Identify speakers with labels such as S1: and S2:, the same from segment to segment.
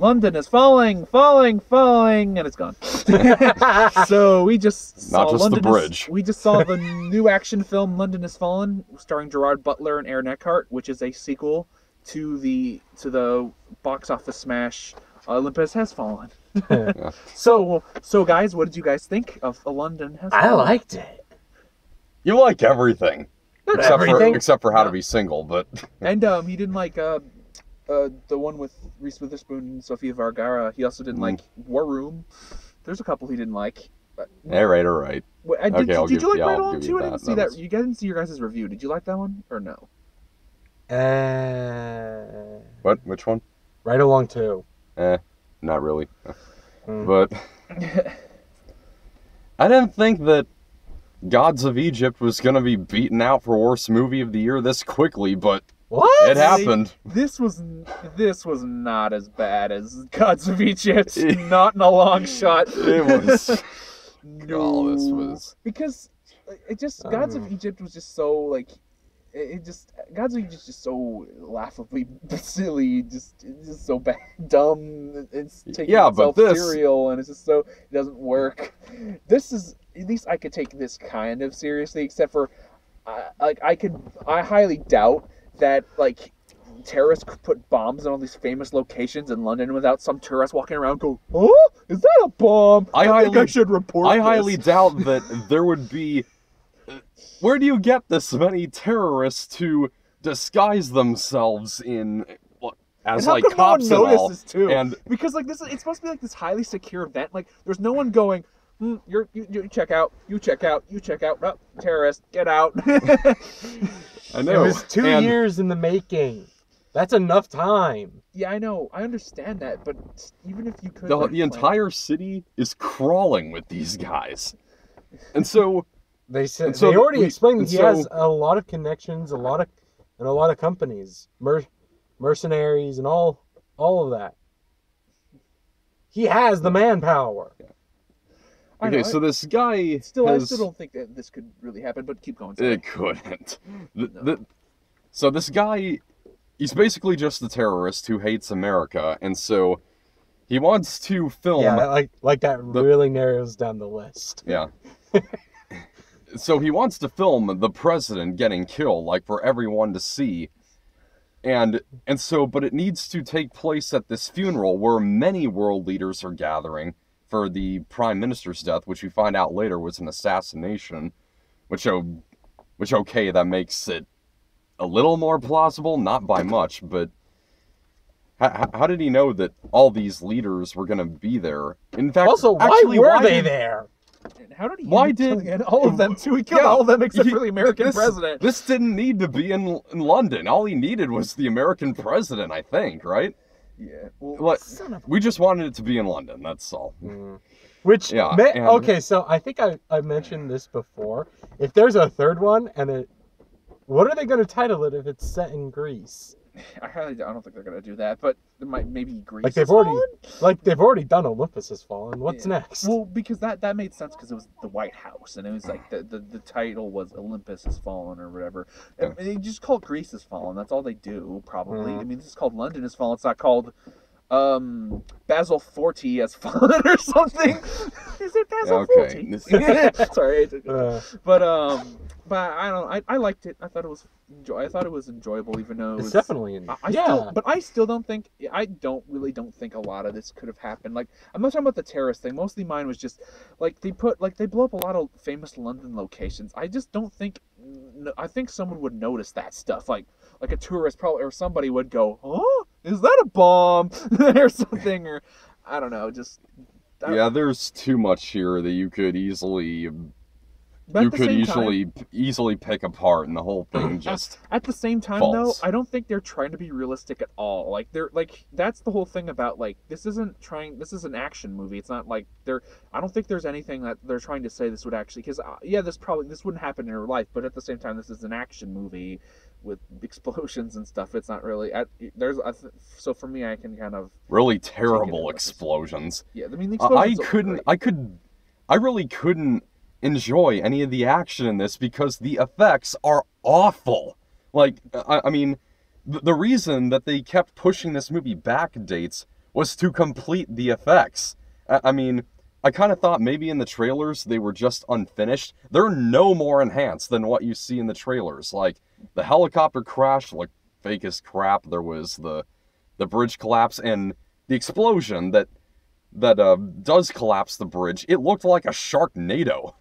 S1: London is falling, falling, falling, and it's gone. So we just saw
S2: Not just
S1: London
S2: the bridge.
S1: We just saw the new action film London Has Fallen, starring Gerard Butler and Aaron Eckhart, which is a sequel to the box office smash Olympus Has Fallen.
S2: Yeah.
S1: So guys, what did you guys think of London Has Fallen?
S3: I liked it.
S2: You like everything.
S3: Not
S2: Except
S3: everything.
S2: for How to Be Single, but...
S1: And he didn't like the one with Reese Witherspoon and Sofia Vergara. He also didn't like War Room. There's a couple he didn't like. But,
S2: all right.
S1: Did you like Right
S2: I'll
S1: Along
S2: give
S1: too?
S2: you
S1: I didn't see that. You guys didn't see your guys' review. Did you like that one or no?
S2: What? Which one?
S3: Right Along too.
S2: Not really. But I didn't think that Gods of Egypt was gonna be beaten out for worst movie of the year this quickly, but
S3: What?
S2: it happened.
S1: This was not as bad as Gods of Egypt. Not in a long shot.
S2: It was.
S1: No,
S2: Oh, this was.
S1: because it just Gods of Egypt was just so like Gods of Egypt is just so laughably silly, it's just so bad, dumb. It's taking itself serial, and it's just so it doesn't work. This is at least I could take this kind of seriously, except for I highly doubt that like terrorists could put bombs in all these famous locations in London without some tourist walking around going, "Oh, is that a bomb? I think I should report this."
S2: highly doubt that there would be. Where do you get this many terrorists to disguise themselves in as like cops and all?
S1: Too?
S2: And
S1: because like it's supposed to be like this highly secure event. Like there's no one going, you check out, you check out, you check out. Oh, terrorist, get out.
S2: I know.
S3: It was 2 years in the making. That's enough time.
S1: Yeah, I know. I understand that, but even if you could,
S2: the entire city is crawling with these guys, and so
S3: they said they already explained that he has a lot of connections, a lot of companies, mercenaries, and all of that. He has the manpower.
S2: Yeah. Okay, so this guy
S1: I still don't think that this could really happen, but keep going.
S2: It couldn't. So this guy, he's basically just a terrorist who hates America, and so he wants to film.
S3: Yeah, like that really narrows down the list.
S2: Yeah. So he wants to film the president getting killed, like for everyone to see. And so, but it needs to take place at this funeral where many world leaders are gathering for the prime minister's death, which we find out later was an assassination, which okay, that makes it a little more plausible, not by much, but how did he know that all these leaders were going to be there? In fact,
S3: also, why were they there?
S1: How did he kill all of them too? He killed all of them except for the American president.
S2: This didn't need to be in London. All he needed was the American president, I think, right?
S1: Yeah. Well,
S2: we just wanted it to be in London, that's all.
S3: Which, okay, so I think I mentioned this before. If there's a third one, what are they going to title it if it's set in Greece?
S1: I don't think they're going to do that, but there might maybe Greece.
S3: They've already done Olympus Has Fallen. What's next?
S1: Well, because that made sense because it was the White House, and it was like the title was Olympus Has Fallen or whatever. And they just call it Greece Has Fallen. That's all they do, probably. I mean, this is called London Has Fallen. It's not called Basil Forty Has Fallen or something. Is it Basil Forty? Sorry, but I liked it. I thought it was enjoyable, even though
S3: it's definitely
S1: I still don't think don't think a lot of this could have happened. Like, I'm not talking about the terrorist thing. Mostly mine was just like they blow up a lot of famous London locations. I just don't think. I think someone would notice that stuff. Like a tourist probably or somebody would go, "Oh, is that a bomb?" or something, or I don't know. There's
S2: too much here that you could easily. Easily pick apart, and the whole thing just
S1: at the same time
S2: falls.
S1: Though I don't think they're trying to be realistic at all. Like that's the whole thing about this is an action movie. It's not like I don't think there's anything that they're trying to say this would actually because this wouldn't happen in real life, but at the same time this is an action movie with explosions and stuff. It's not really so for me I can kind of
S2: really terrible explosions.
S1: Yeah, I mean the explosions
S2: I really couldn't enjoy any of the action in this because the effects are awful. Like, I mean, the reason that they kept pushing this movie back dates was to complete the effects. I mean, I kind of thought maybe in the trailers they were just unfinished. They're no more enhanced than what you see in the trailers. Like, the helicopter crash looked fake as crap. There was the bridge collapse, and the explosion that does collapse the bridge, it looked like a Sharknado.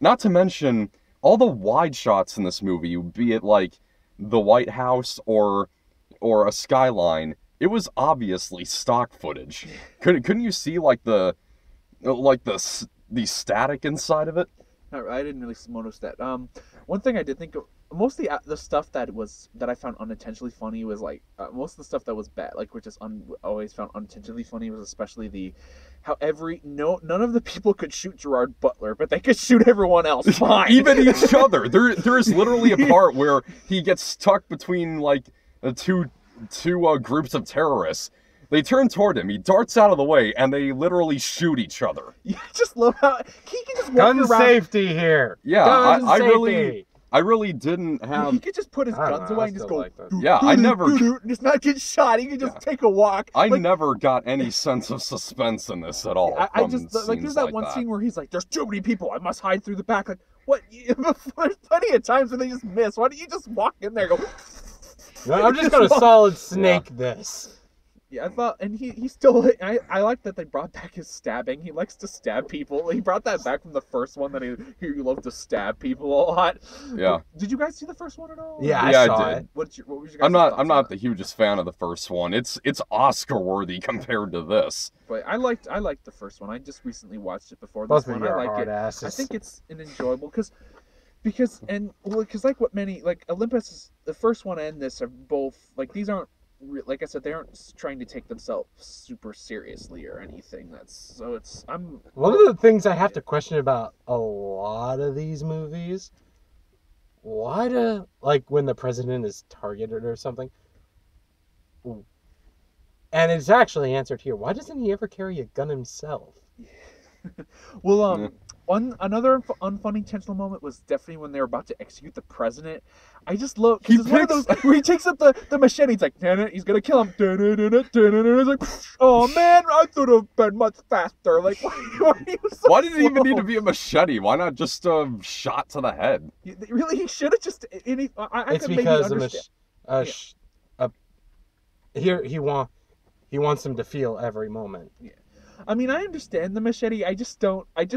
S2: Not to mention, all the wide shots in this movie, be it like the White House or a skyline, it was obviously stock footage. Couldn't you see like the static inside of it?
S1: I didn't really notice that. One thing I did think of, mostly the stuff that I found unintentionally funny was like most of the stuff that was bad, like which is always found unintentionally funny, was especially how none of the people could shoot Gerard Butler, but they could shoot everyone else fine.
S2: Even each other. There is literally a part where he gets stuck between like two groups of terrorists. They turn toward him, he darts out of the way, and they literally shoot each other.
S1: You just love how he can just walk
S3: gun
S1: around.
S3: Safety here.
S2: Yeah, I really didn't have.
S1: He could just put his guns away and just go.
S3: Like
S2: yeah, I never.
S1: Just not get shot. He could just take a walk.
S2: I never got any sense of suspense in this at all.
S1: I just like there's that one scene where he's like, "There's too many people. I must hide through the back." Like, what? There's plenty of times when they just miss. Why don't you just walk in there? And go.
S3: No, I'm just gonna solid snake this.
S1: Yeah, I thought, and he still, I like that they brought back his stabbing. He likes to stab people. He brought that back from the first one, that he loved to stab people a lot.
S2: Yeah.
S1: Did you guys see the first one at all?
S3: Yeah, I saw
S2: did.
S3: it.
S1: What was your guys'
S2: I'm not the hugest fan of the first one. It's Oscar worthy compared to this.
S1: But I liked the first one. I just recently watched it before
S3: Both
S1: this
S3: of
S1: one.
S3: you
S1: I
S3: are
S1: like
S3: hard
S1: it.
S3: asses.
S1: I think it's an enjoyable because like what many, like Olympus, the first one and this are both like, these aren't, like I said, they aren't trying to take themselves super seriously or anything. One
S3: of the things I have to question about a lot of these movies, like when the president is targeted or something, and it's actually answered here, why doesn't he ever carry a gun himself?
S1: Well, another unfunny intentional moment was definitely when they were about to execute the president. I just love, because it's one of those where he takes up the machete. He's like, he's gonna kill him. He's like, oh man, I could have been much faster. Like,
S2: why did it even need to be a machete? Why not just a shot to the head?
S1: Really, he should have just.
S3: It's because he wants him to feel every moment.
S1: Yeah. I mean, I understand the machete.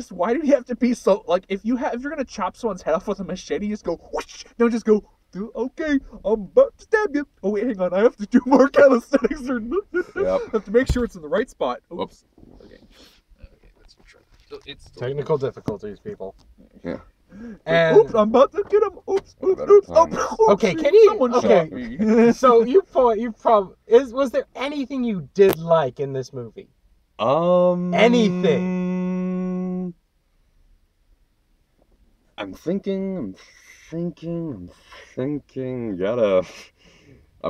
S1: Why did he have to be so, like, if you're gonna chop someone's head off with a machete, just go whoosh. Don't just go, okay, I'm about to stab you. Oh wait, hang on, I have to do more calisthenics. I have to make sure it's in the right spot. Oops. Okay, let's try. So it's
S3: technical difficulties, people.
S2: Yeah.
S3: And
S1: oops, I'm about to get him. Oops.
S3: Okay, can you?
S1: Someone shot me.
S3: So was there anything you did like in this movie? Anything.
S2: I'm thinking. I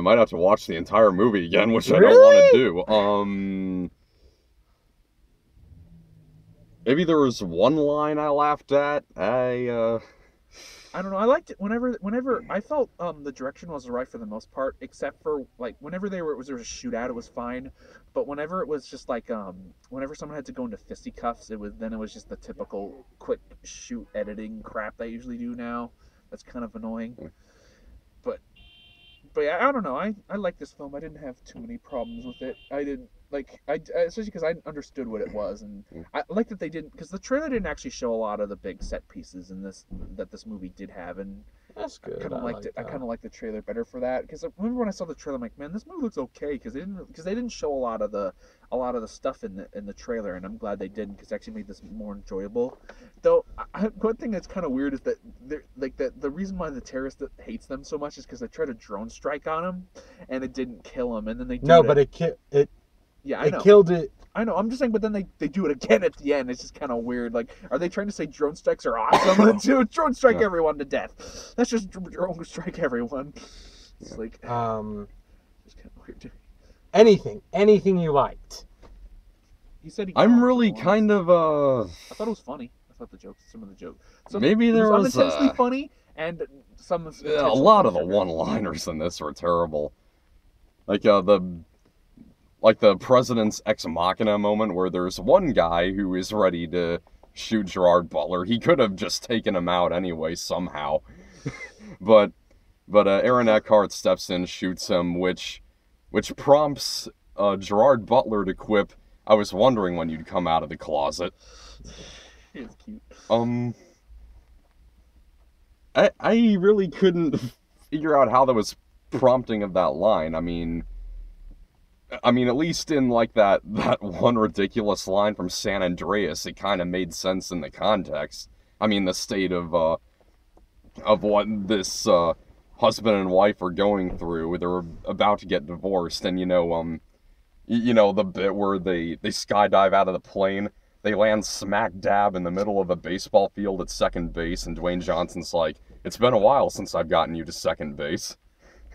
S2: might have to watch the entire movie again, which I don't want to do. Maybe there was one line I laughed at.
S1: I don't know. I liked it whenever I felt the direction was right for the most part, except for like whenever there was a shootout, it was fine. But whenever it was just like whenever someone had to go into fisticuffs, it was just the typical quick shoot editing crap they usually do now. That's kind of annoying. But yeah, I don't know. I like this film. I didn't have too many problems with it. I didn't especially because I understood what it was, and I like that they didn't, because the trailer didn't actually show a lot of the big set pieces in this movie did have, and
S3: that's good.
S1: I kind of liked it. I kind of liked the trailer better for that, because I remember when I saw the trailer, I'm like, man, this movie looks okay, because they didn't show a lot of the stuff in the trailer, and I'm glad they didn't, because it actually made this more enjoyable. Though one thing that's kind of weird is that the reason why the terrorist hates them so much is because they tried a drone strike on him, and it didn't kill him, and then they
S3: killed it.
S1: I know. I'm just saying, but then they do it again at the end. It's just kind of weird. Like, are they trying to say drone strikes are awesome? Drone strike everyone to death. Let's just drone strike everyone. It's like it's kind of weird.
S3: Anything you liked?
S1: He said
S2: I'm really kind of
S1: I thought it was funny. I thought some of the jokes.
S2: Maybe there was
S1: unintentionally funny, and some
S2: a lot of the one-liners in this were terrible. the president's ex machina moment where there's one guy who is ready to shoot Gerard Butler. He could have just taken him out anyway somehow, but Aaron Eckhart steps in, shoots him, which prompts Gerard Butler to quip, "I was wondering when you'd come out of the closet."
S1: It's cute.
S2: I really couldn't figure out how that was prompting of that line. I mean, at least in like that one ridiculous line from San Andreas, it kind of made sense in the context. I mean, the state of what this husband and wife are going through. They're about to get divorced, and the bit where they skydive out of the plane. They land smack dab in the middle of a baseball field at second base, and Dwayne Johnson's like, "It's been a while since I've gotten you to second base."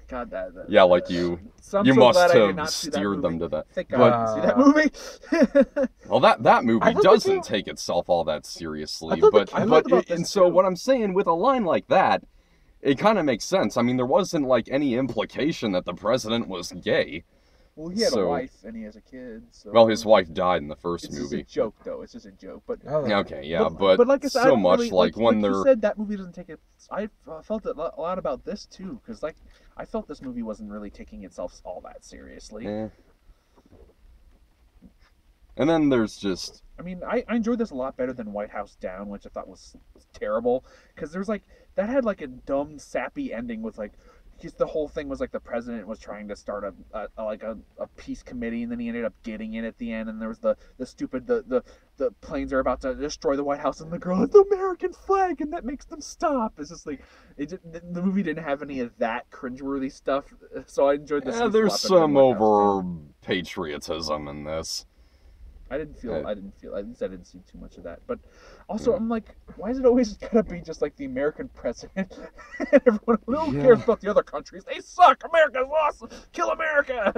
S1: God,
S2: yeah, like you must have steered them to that.
S1: Thank God I didn't see that movie.
S2: Well, that movie doesn't take itself all that seriously, so what I'm saying with a line like that, it kind of makes sense. I mean, there wasn't like any implication that the president was gay.
S1: Well, he had a wife and he has a kid. So.
S2: Well, his wife died in the first movie.
S1: It's a joke, though. It's just a joke. But
S2: okay, yeah, but like I said, so much really, like when they're.
S1: You said that movie doesn't take it. I felt a lot about this too, because like I felt this movie wasn't really taking itself all that seriously.
S2: And then there's just.
S1: I mean, I enjoyed this a lot better than White House Down, which I thought was terrible, because there's like that had like a dumb, sappy ending with like. Because the whole thing was like the president was trying to start a peace committee, and then he ended up getting in at the end, and there was the stupid the planes are about to destroy the White House, and the girl has the American flag, and that makes them stop. It's just like the movie didn't have any of that cringeworthy stuff, so I enjoyed this.
S2: Yeah, there's some over patriotism in this.
S1: I didn't see too much of that, but also I'm like, why is it always gotta be just like the American president? Everyone who cares about the other countries? They suck. America's awesome. Kill America.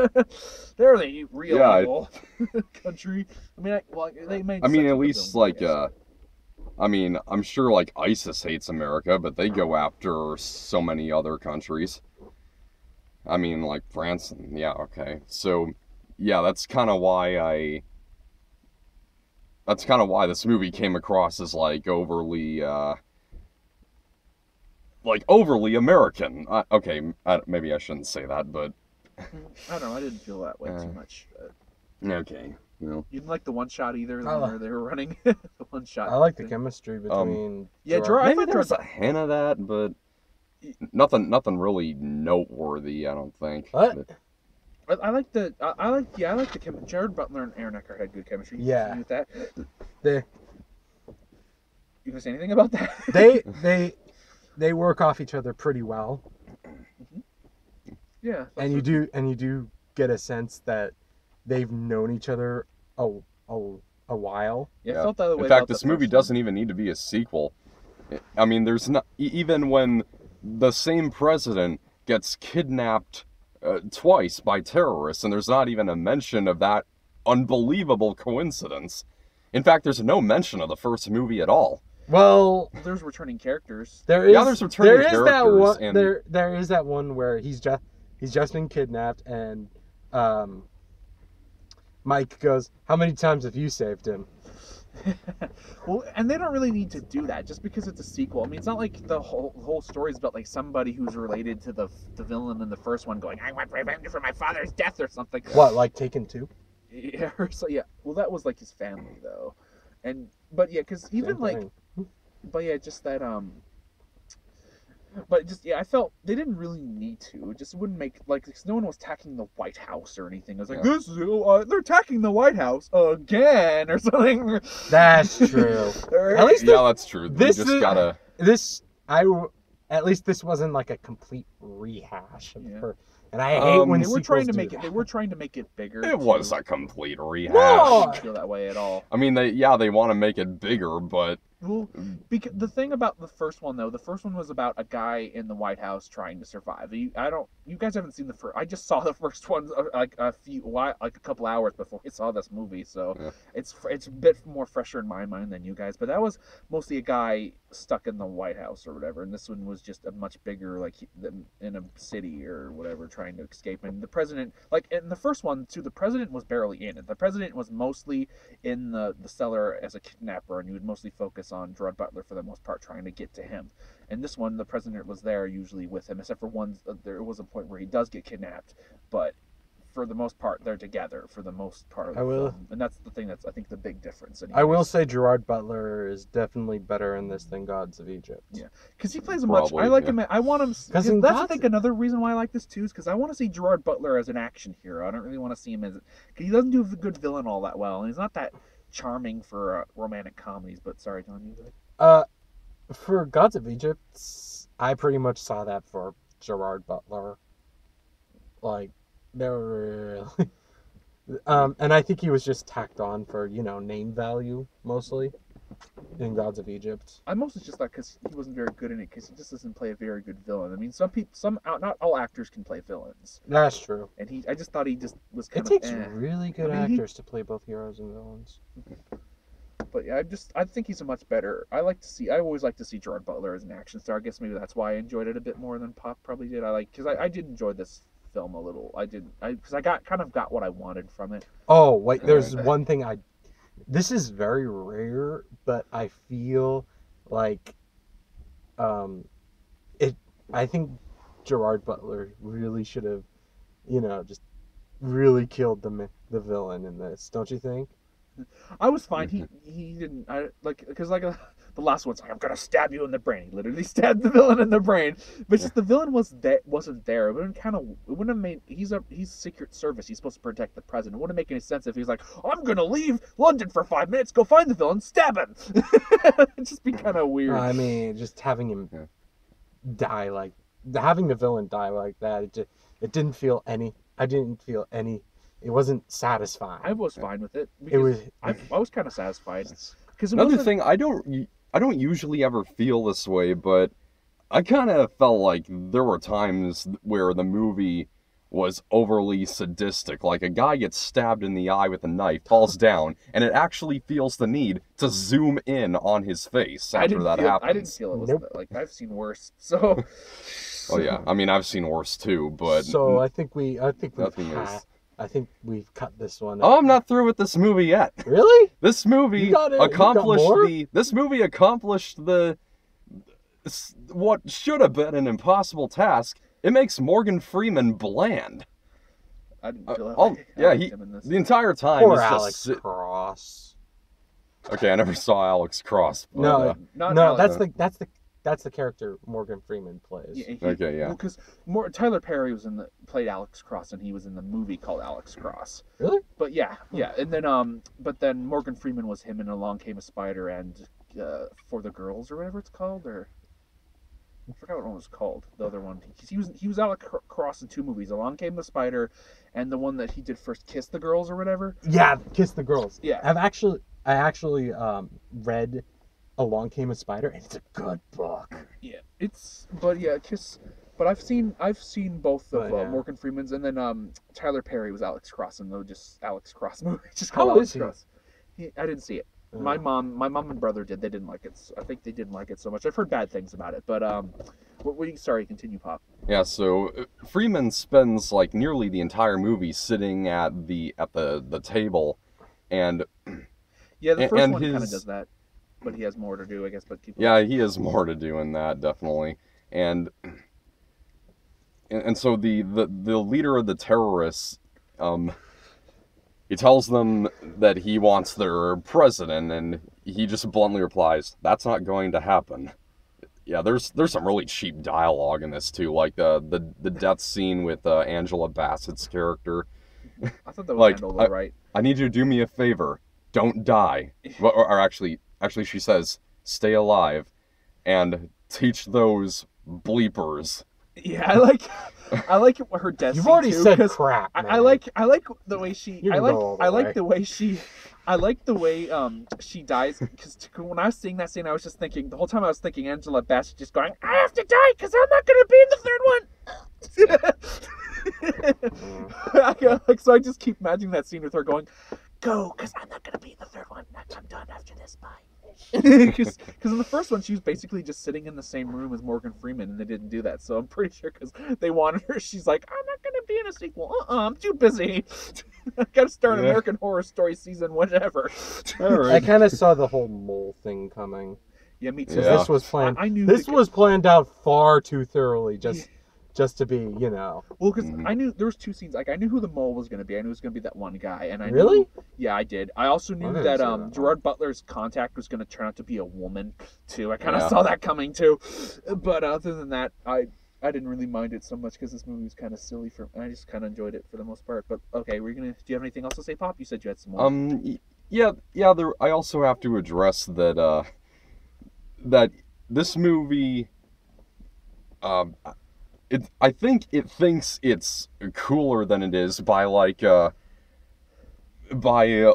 S1: They're the real evil country. I mean, they made.
S2: I mean, at least like, I mean, I'm sure like ISIS hates America, but they go after so many other countries. I mean, like France. Yeah, okay. So, yeah, that's kind of why this movie came across as like overly American. Okay, maybe I shouldn't say that, but
S1: I don't know. I didn't feel that way too much.
S2: Okay, well.
S1: You didn't like the one shot either, where they were running the one shot.
S3: I like the chemistry between.
S1: Gerard.
S2: Maybe there was a hint of that, but nothing really noteworthy. I don't think.
S3: What?
S1: I like the chemistry. Gerard Butler and Aaron Eckhart had good chemistry.
S3: Yeah.
S1: With that.
S3: You
S1: gonna say anything about that?
S3: They work off each other pretty well.
S1: Mm-hmm. Yeah.
S3: And you do get a sense that they've known each other a while.
S1: Yeah, I felt that way.
S2: In fact, this movie doesn't even need to be a sequel. I mean, there's not even when the same president gets kidnapped twice by terrorists, and there's not even a mention of that unbelievable coincidence. In fact, there's no mention of the first movie at all.
S3: Well,
S1: there's returning characters.
S2: There's returning characters.
S3: There is that one where he's just been kidnapped, and Mike goes, "How many times have you saved him?"
S1: Well, and they don't really need to do that just because it's a sequel. I mean, it's not like the whole story is about like somebody who's related to the villain in the first one going, "I want revenge for my father's death" or something.
S3: What, like Taken 2?
S1: Yeah, so yeah. Well, that was like his family though, but yeah, because even but yeah, just that But just I felt they didn't really need to. It just wouldn't make cause no one was attacking the White House or anything. It was like this is they're attacking the White House again or something.
S3: That's true.
S2: At least that's true.
S3: At least this wasn't like a complete rehash of her. And I hate when
S1: they were trying to make it. They were trying to make it bigger.
S2: It was a complete rehash.
S1: No, I didn't feel that way at all.
S2: I mean, they want to make it bigger, but
S1: because the thing about the first one though, the first one was about a guy in the White House trying to survive. You guys haven't seen the first. I just saw the first one like a couple hours before I saw this movie, so it's a bit more fresher in my mind than you guys. But that was mostly a guy stuck in the White House or whatever, and this one was just a much bigger, like in a city or whatever, trying to escape. And the president, like in the first one too, the president was barely in it. The president was mostly in the cellar as a kidnapper, and you would mostly focus on Gerard Butler for the most part, trying to get to him. And this one, the president was there usually with him, except for one. There was a point where he does get kidnapped, but for the most part, they're together for the most part of the film. And that's the thing that's, I think, the big difference. Anyways.
S3: I will say Gerard Butler is definitely better in this than Gods of Egypt.
S1: Yeah, because he plays a much... I like him... I want him... Because that's, I think, another reason why I like this, too, is because I want to see Gerard Butler as an action hero. I don't really want to see him as... Because he doesn't do a good villain all that well, and he's not that charming for romantic comedies, but sorry, Don, you go.
S3: For Gods of Egypt, I pretty much saw that for Gerard Butler. Like... They were really... and I think he was just tacked on for, name value, mostly, in Gods of Egypt.
S1: I mostly just like because he wasn't very good in it, because he just doesn't play a very good villain. I mean, not all actors can play villains.
S3: That's true.
S1: And I just thought he just was kind
S3: of... It takes really good actors to play both heroes and villains.
S1: But yeah, I think he's a much better... I always like to see Gerard Butler as an action star. I guess maybe that's why I enjoyed it a bit more than Pop probably did. Because I did enjoy this film a little. Because I got what I wanted from it.
S3: Oh wait, there's one thing this is very rare, but I feel like I think Gerard Butler really should have just really killed the villain in this, don't you think?
S1: I was fine. He didn't. Because the last one's like, I'm gonna stab you in the brain. He literally stabbed the villain in the brain. But just the villain wasn't there. It wouldn't have made. He's Secret Service. He's supposed to protect the president. It wouldn't make any sense if he's like, I'm gonna leave London for 5 minutes, go find the villain, stab him. It'd just be kind of weird.
S3: I mean, just having him die having the villain die like that. It didn't feel any. I didn't feel any. It wasn't satisfying.
S1: I was fine with it. I was kind of satisfied.
S2: Another thing, I don't usually ever feel this way, but I kind of felt like there were times where the movie was overly sadistic. Like a guy gets stabbed in the eye with a knife, falls down, and it actually feels the need to zoom in on his face after that happens.
S1: I didn't feel it was like I've seen worse. So.
S2: Oh yeah, I mean I've seen worse too, but.
S3: So I think we've cut this one.
S2: Oh, I'm not through with this movie yet.
S3: Really?
S2: This movie accomplished what should have been an impossible task. It makes Morgan Freeman bland.
S1: I didn't feel that.
S2: The entire time.
S3: Poor Alex Cross.
S2: Okay, I never saw Alex Cross.
S3: But, no, that's the character Morgan Freeman plays.
S2: Yeah,
S1: Well, because Tyler Perry played Alex Cross, and he was in the movie called Alex Cross.
S3: Really?
S1: But yeah. And then Morgan Freeman was him in Along Came a Spider and For the Girls or whatever it's called, or I forgot what one was called. The other one, he was Alex Cross in 2 movies: Along Came the Spider, and the one that he did first, Kiss the Girls or whatever.
S3: Yeah, Kiss the Girls.
S1: Yeah.
S3: I actually read Along Came a Spider, and it's a good book.
S1: Yeah, but I've seen both of Morgan Freeman's, and then Tyler Perry was Alex Cross, and though just Alex Cross movie, just called Alex Cross. I didn't see it. My mom and brother did. They didn't like it. I think they didn't like it so much. I've heard bad things about it, but sorry, continue, Pop.
S2: Yeah, so Freeman spends like nearly the entire movie sitting at the table, and
S1: yeah, the first one kind of does that. But he has more to do, I guess. But
S2: he has more to do in that, definitely. And so the leader of the terrorists, he tells them that he wants their president, and he just bluntly replies, "That's not going to happen." Yeah, there's some really cheap dialogue in this too, like the death scene with Angela Bassett's character.
S1: I thought that was handled all right.
S2: I need you to do me a favor. Don't die. Or actually, she says, stay alive and teach those bleepers.
S1: Yeah, I like her death.
S3: You've already said crap.
S1: I like the way she. I like the way she dies. Because when I was seeing that scene, I was just thinking the whole time. I was thinking Angela Bassett just going, "I have to die because I'm not going to be in the third one." So I just keep imagining that scene with her going, "Go, because I'm not going to be in the third one. I'm done after this. Bye." Because in the first one, she was basically just sitting in the same room as Morgan Freeman, and they didn't do that. So I'm pretty sure because they wanted her, she's like, I'm not going to be in a sequel. I'm too busy. I got to start American Horror Story season, whatever.
S3: Right. I kind of saw the whole mole thing coming.
S1: Yeah, me too.
S3: This was planned. I knew this was planned out far too thoroughly. Just to be, you know.
S1: Well, because I knew there was two scenes. Like, I knew who the mole was going to be. I knew it was going to be that one guy. And I
S3: Really?
S1: Yeah, I did. I also knew that Gerard Butler's contact was going to turn out to be a woman, too. I kind of saw that coming, too. But other than that, I didn't really mind it so much because this movie was kind of silly. I just kind of enjoyed it for the most part. But, okay, do you have anything else to say, Pop? You said you had some more.
S2: Yeah. I also have to address that, that this movie, I think it thinks it's cooler than it is by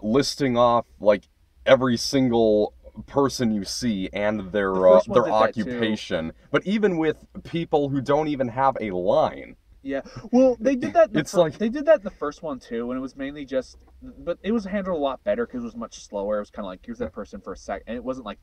S2: listing off like every single person you see and their occupation, but even with people who don't even have a line.
S1: Yeah, well, they did that. They did that in the first one too, and it was mainly just, but it was handled a lot better because it was much slower. It was kind of like, here's that person for a sec, and it wasn't like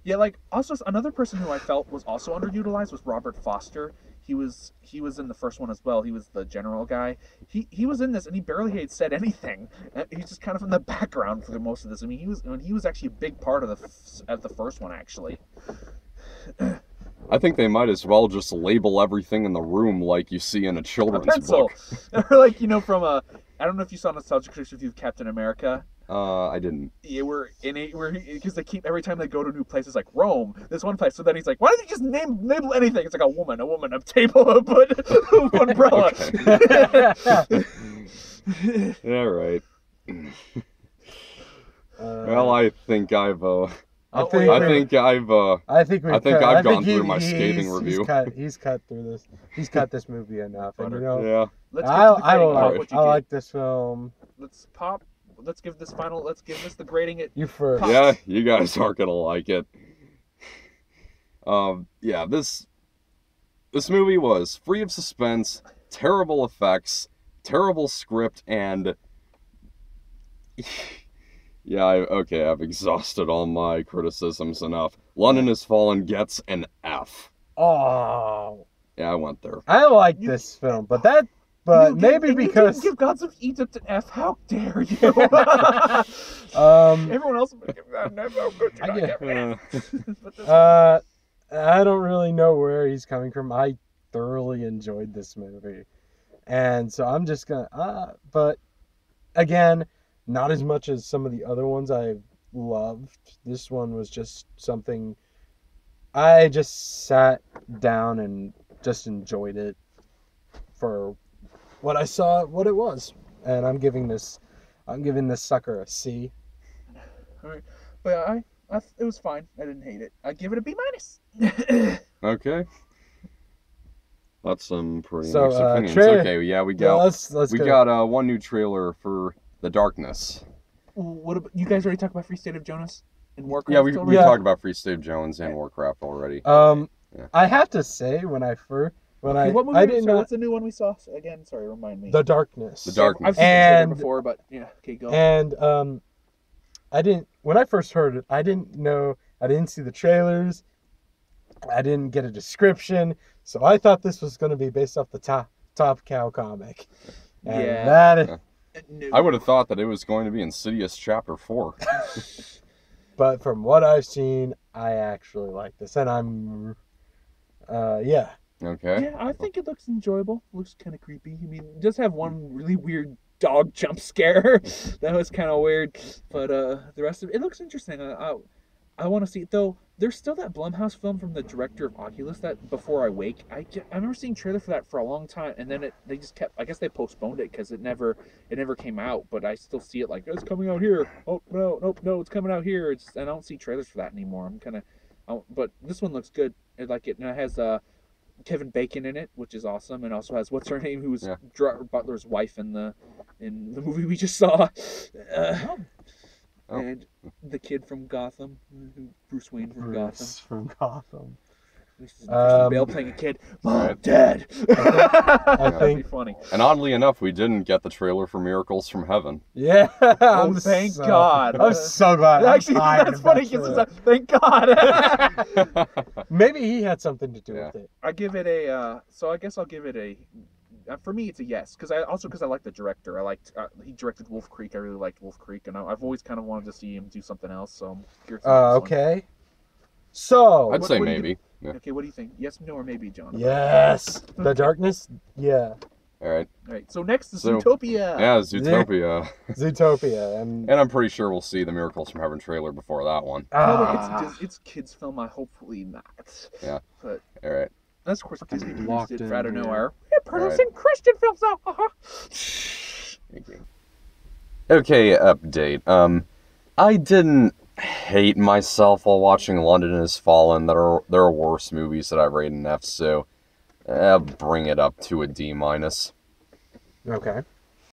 S1: Yeah, like also another person who I felt was also underutilized was Robert Foster. He was in the first one as well. He was the general guy. He was in this, and he barely had said anything. He's just kind of in the background for most of this. I mean, he was actually a big part of the first one actually.
S2: I think they might as well just label everything in the room like you see in a children's book.
S1: Or like, from I don't know if you saw Nostalgic Critic Review of Captain America.
S2: I didn't.
S1: Yeah, because they keep, every time they go to new places, like Rome, this one place. So then he's like, why don't you just label anything? It's like a woman, a table, a umbrella.
S2: Yeah, right. Well, I think I've
S3: I think I've
S2: gone through my scathing review.
S3: He's cut through this. He's cut this movie enough, and
S2: yeah.
S3: I like this film.
S1: Let's give this the grading.
S3: You first.
S2: Yeah, you guys aren't gonna like it. Yeah, this movie was free of suspense, terrible effects, terrible script, and yeah, I've exhausted all my criticisms enough. London Has Fallen gets an F.
S3: Oh.
S2: Yeah, I went there.
S3: I like this film, but maybe because
S1: you didn't give Gods of Egypt an F. How dare you? Everyone else would give that an F. How good you not give an F?
S3: I don't really know where he's coming from. I thoroughly enjoyed this movie, and so I'm just gonna. But again, not as much as some of the other ones I've loved. This one was just something I just sat down and just enjoyed it for what I saw, what it was. And I'm giving this sucker a C.
S1: All right. But it was fine. I didn't hate it. I give it a B-.
S2: Okay. That's some pretty mixed opinions. Okay, yeah, we got one new trailer for The Darkness.
S1: What about, you guys already talked about Free State of Jonas and Warcraft?
S2: Yeah, we talked about Free State of Jonas and Warcraft already.
S3: I have to say what movie
S1: what's the new one we saw again? Sorry, remind me.
S3: The Darkness.
S2: The Darkness.
S1: I've seen the trailer before, but yeah, okay, go.
S3: And when I first heard it, I didn't see the trailers. I didn't get a description, so I thought this was going to be based off the Top Cow comic. And
S2: I would have thought that it was going to be Insidious Chapter 4.
S3: But from what I've seen, I actually like this, and I'm, yeah.
S2: Okay.
S1: Yeah, I think it looks enjoyable. It looks kind of creepy. I mean, it does have one really weird dog jump scare. That was kind of weird, but the rest of it looks interesting. I want to see it, though. There's still that Blumhouse film from the director of Oculus, that Before I Wake. I remember seeing trailer for that for a long time, and then they just kept. I guess they postponed it because it never came out. But I still see it like it's coming out here. Oh no, it's coming out here. I don't see trailers for that anymore. But this one looks good. I like it, and it has Kevin Bacon in it, which is awesome, and also has what's her name, who was Gerard Butler's wife in the movie we just saw. And the kid from Gotham, Bruce Wayne from Gotham. Christian Bale playing a kid. Mom, Dad.
S3: I think
S1: That'd be funny.
S2: And oddly enough, we didn't get the trailer for Miracles from Heaven.
S3: Yeah.
S1: Oh, thank God.
S3: I'm so glad.
S1: Actually, that's funny because thank God.
S3: Maybe he had something to do with it.
S1: I give it a. So I guess I'll give it a. For me, it's a yes, because I like the director. I liked he directed Wolf Creek. I really liked Wolf Creek, and I've always kind of wanted to see him do something else. So I'm curious.
S3: Okay. So
S2: I'd say maybe. Yeah.
S1: Okay, what do you think? Yes, no, or maybe, John?
S3: Yes. The Darkness. Yeah.
S2: All right.
S1: All right. So next is Zootopia.
S2: Yeah, Zootopia.
S3: Zootopia, and
S2: I'm pretty sure we'll see the Miracles from Heaven trailer before that one.
S1: It's a kids' film. Hopefully not.
S2: Yeah.
S1: But
S2: all right.
S1: That's of course Disney produced it for out of
S3: nowhere.
S1: We're producing Christian films now.
S2: Okay, update. I didn't hate myself while watching London Has Fallen. There are worse movies that I rate an F, so bring it up to a D-.
S3: Okay.